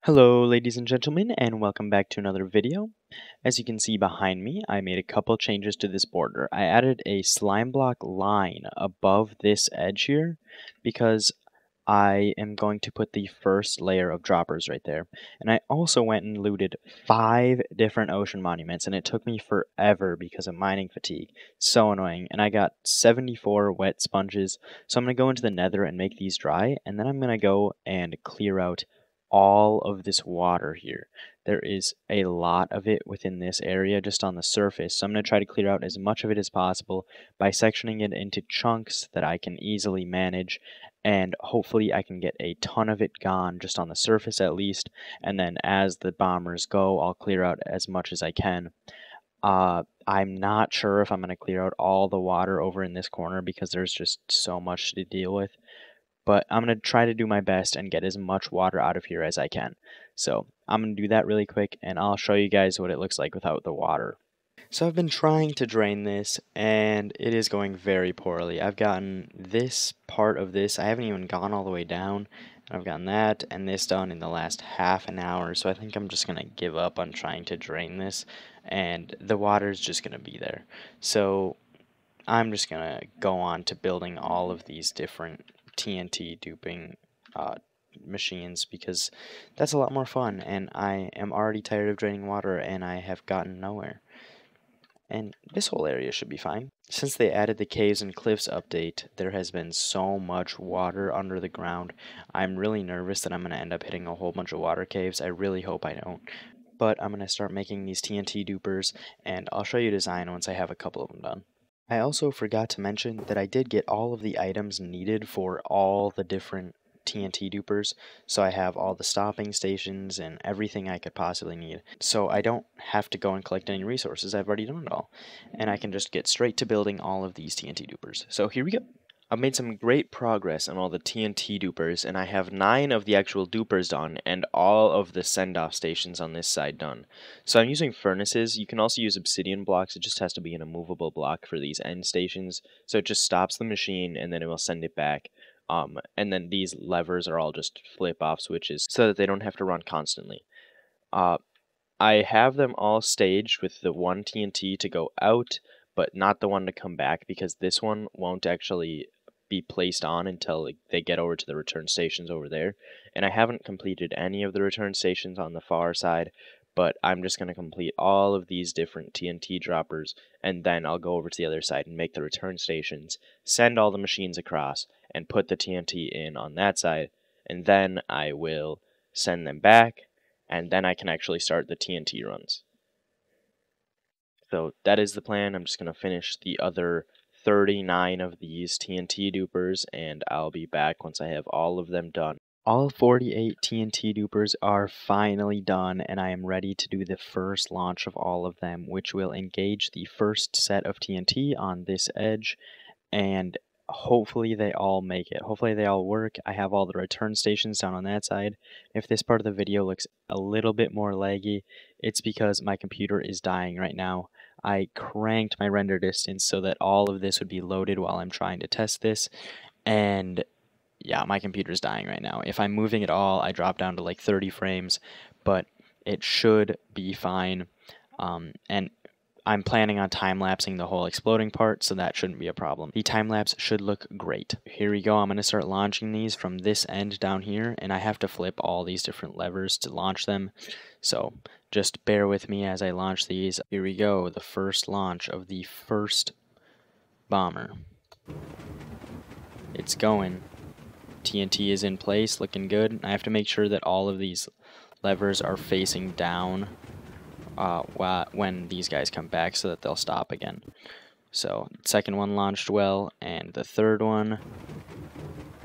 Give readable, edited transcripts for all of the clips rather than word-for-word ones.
Hello ladies and gentlemen, and welcome back to another video. As you can see behind me, I made a couple changes to this border. I added a slime block line above this edge here because I am going to put the first layer of droppers right there. And I also went and looted 5 different ocean monuments, and it took me forever because of mining fatigue. So annoying. And I got 74 wet sponges, so I'm going to go into the nether and make these dry, and then I'm going to go and clear out all of this water here. There is a lot of it within this area just on the surface, so I'm going to try to clear out as much of it as possible by sectioning it into chunks that I can easily manage, and hopefully I can get a ton of it gone just on the surface at least, and then as the bombers go, I'll clear out as much as I can. I'm not sure if I'm going to clear out all the water over in this corner because there's just so much to deal with, but I'm going to try to do my best and get as much water out of here as I can. So I'm going to do that really quick, and I'll show you guys what it looks like without the water. So I've been trying to drain this, and it is going very poorly. I've gotten this part of this, I haven't even gone all the way down, and I've gotten that and this done in the last half an hour, so I think I'm just going to give up on trying to drain this, and the water is just going to be there. So I'm just going to go on to building all of these different TNT duping machines because that's a lot more fun, and I am already tired of draining water and I have gotten nowhere. And this whole area should be fine. Since they added the Caves and Cliffs update, there has been so much water under the ground. I'm really nervous that I'm going to end up hitting a whole bunch of water caves. I really hope I don't. But I'm going to start making these TNT dupers, and I'll show you a design once I have a couple of them done. I also forgot to mention that I did get all of the items needed for all the different TNT dupers, so I have all the stopping stations and everything I could possibly need. So I don't have to go and collect any resources, I've already done it all. And I can just get straight to building all of these TNT dupers. So here we go. I've made some great progress on all the TNT dupers, and I have 9 of the actual dupers done, and all of the send-off stations on this side done. So I'm using furnaces. You can also use obsidian blocks. It just has to be an immovable block for these end stations, so it just stops the machine, and then it will send it back. And then these levers are all just flip-off switches, so that they don't have to run constantly. I have them all staged with the one TNT to go out, but not the one to come back, because this one won't actually be placed on until they get over to the return stations over there. And I haven't completed any of the return stations on the far side, but I'm just going to complete all of these different TNT droppers, and then I'll go over to the other side and make the return stations, send all the machines across, and put the TNT in on that side, and then I will send them back, and then I can actually start the TNT runs. So that is the plan. I'm just going to finish the other 39 of these TNT dupers, and I'll be back once I have all of them done. All 48 TNT dupers are finally done, and I am ready to do the first launch of all of them, which will engage the first set of TNT on this edge, and hopefully they all make it. Hopefully they all work. I have all the return stations down on that side. If this part of the video looks a little bit more laggy, it's because my computer is dying right now. I cranked my render distance so that all of this would be loaded while I'm trying to test this, and yeah, my computer's dying right now. If I'm moving at all, I drop down to like 30 frames, but it should be fine. And I'm planning on time-lapsing the whole exploding part, so that shouldn't be a problem. The time-lapse should look great. Here we go. I'm going to start launching these from this end down here, and I have to flip all these different levers to launch them. So just bear with me as I launch these. Here we go, the first launch of the first bomber. It's going. TNT is in place, looking good. I have to make sure that all of these levers are facing down when these guys come back so that they'll stop again. So, the second one launched well, and the third one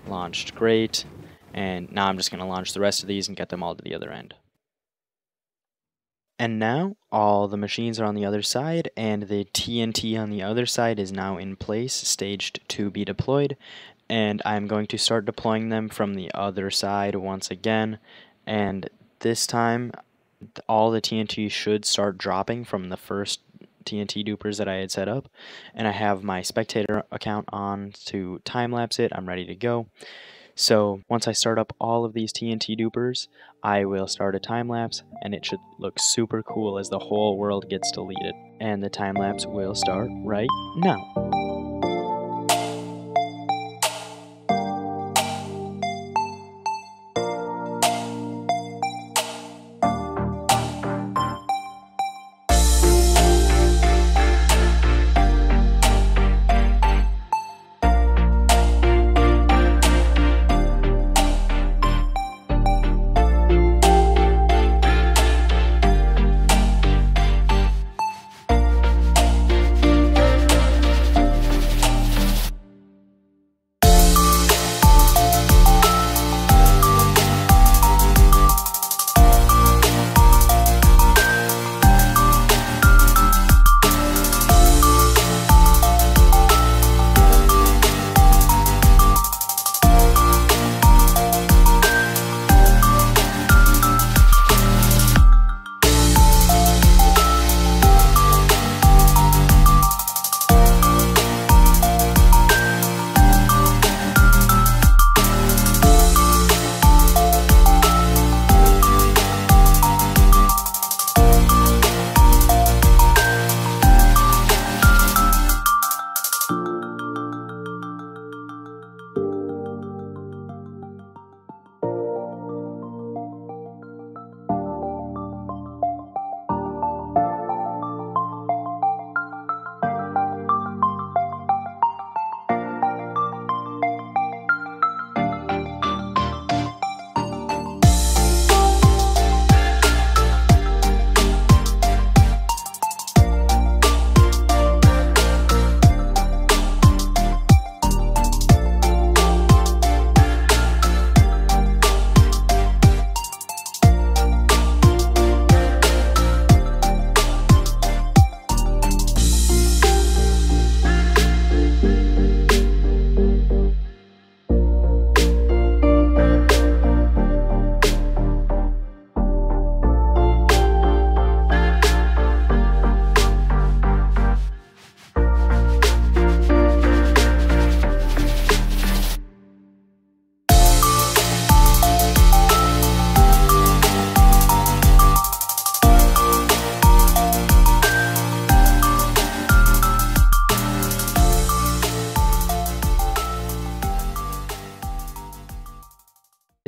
launched great, and now I'm just going to launch the rest of these and get them all to the other end. And now, all the machines are on the other side, and the TNT on the other side is now in place, staged to be deployed, and I'm going to start deploying them from the other side once again, and this time all the TNT should start dropping from the first TNT dupers that I had set up, and I have my spectator account on to time-lapse it. I'm ready to go. So once I start up all of these TNT dupers, I will start a time lapse, and it should look super cool as the whole world gets deleted. And the time lapse will start right now.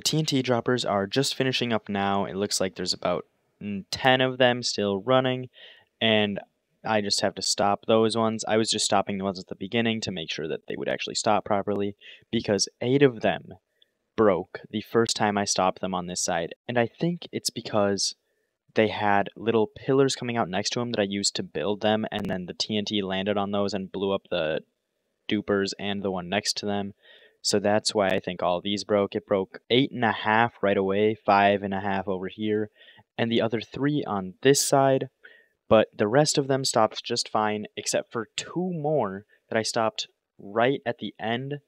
TNT droppers are just finishing up now. It looks like there's about 10 of them still running, and I just have to stop those ones. I was just stopping the ones at the beginning to make sure that they would actually stop properly, because 8 of them broke the first time I stopped them on this side, and I think it's because they had little pillars coming out next to them that I used to build them, and then the TNT landed on those and blew up the dupers and the one next to them. So that's why I think all these broke. It broke 8.5 right away, 5.5 over here, and the other 3 on this side. But the rest of them stopped just fine, except for 2 more that I stopped right at the end.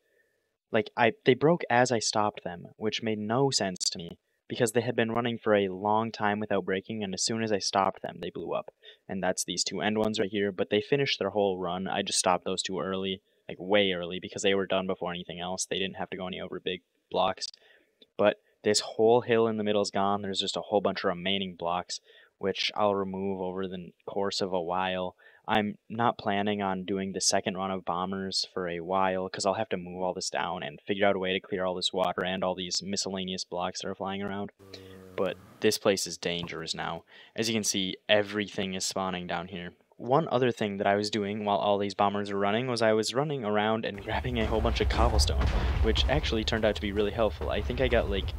Like, they broke as I stopped them, which made no sense to me, because they had been running for a long time without breaking, and as soon as I stopped them, they blew up. And that's these 2 end ones right here, but they finished their whole run. I just stopped those 2 early. Like, way early, because they were done before anything else. They didn't have to go any over big blocks. But this whole hill in the middle is gone. There's just a whole bunch of remaining blocks, which I'll remove over the course of a while. I'm not planning on doing the second run of bombers for a while, because I'll have to move all this down and figure out a way to clear all this water and all these miscellaneous blocks that are flying around. But this place is dangerous now. As you can see, everything is spawning down here. One other thing that I was doing while all these bombers were running was I was running around and grabbing a whole bunch of cobblestone, which actually turned out to be really helpful. I think I got like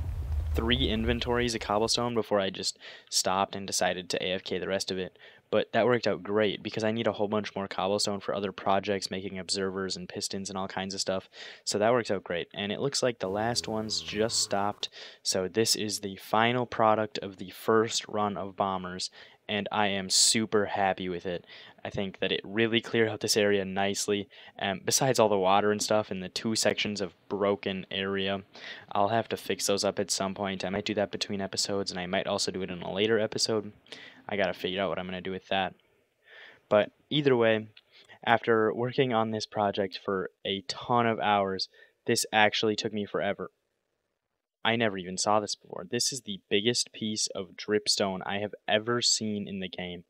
3 inventories of cobblestone before I just stopped and decided to AFK the rest of it. But that worked out great because I need a whole bunch more cobblestone for other projects, making observers and pistons and all kinds of stuff. So that works out great. And it looks like the last ones just stopped. So this is the final product of the first run of bombers, and I am super happy with it. I think that it really cleared out this area nicely. Besides all the water and stuff in the 2 sections of broken area, I'll have to fix those up at some point. I might do that between episodes, and I might also do it in a later episode. I gotta figure out what I'm gonna do with that. But either way, after working on this project for a ton of hours, this actually took me forever. I never even saw this before. This is the biggest piece of dripstone I have ever seen in the game.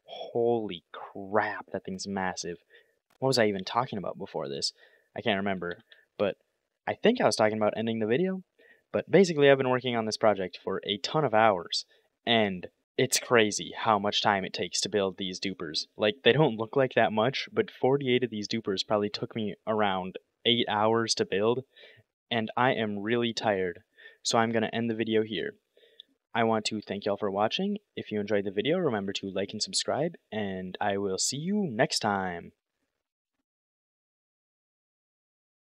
Holy crap, that thing's massive. What was I even talking about before this? I can't remember, but I think I was talking about ending the video. But basically, I've been working on this project for a ton of hours, and it's crazy how much time it takes to build these dupers. Like, they don't look like that much, but 48 of these dupers probably took me around 8 hours to build, and I am really tired, so I'm going to end the video here. I want to thank y'all for watching. If you enjoyed the video, remember to like and subscribe, and I will see you next time.